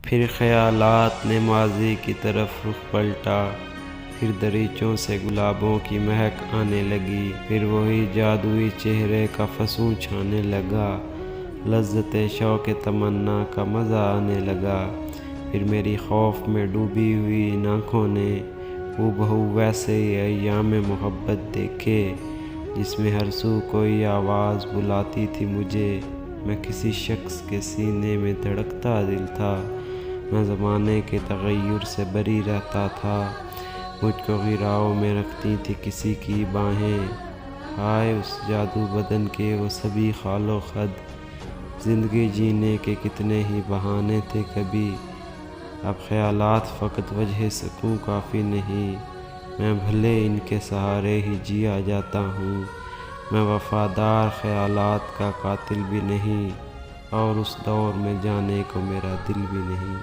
پھر خیالات نے ماضی کی طرف رخ پلٹا، پھر دریچوں سے گلابوں کی مہک آنے لگی، پھر وہی جادوئی چہرے کا فسوں چھانے لگا، لذت شوق تمنا کا مزہ آنے لگا۔ پھر میری خوف میں ڈوبی ہوئی ان آنکھوں نے ہو بہو ویسے ہی ایام محبت دیکھے، جس میں ہر سو کوئی آواز بلاتی تھی مجھے۔ میں کسی شخص کے سینے میں دھڑکتا دل تھا، میں زمانے کے تغیر سے بری رہتا تھا، مجھ کو گھیراؤ میں رکھتی تھی کسی کی باہیں۔ ہائے اس جادو بدن کے وہ سبھی خال و خد، زندگی جینے کے کتنے ہی بہانے تھے کبھی۔ اب خیالات فقط وجہ سکوں کافی نہیں، میں بھلے ان کے سہارے ہی جیا جاتا ہوں۔ میں وفادار خیالات کا قاتل بھی نہیں، اور اس دور میں جانے کو میرا دل بھی نہیں۔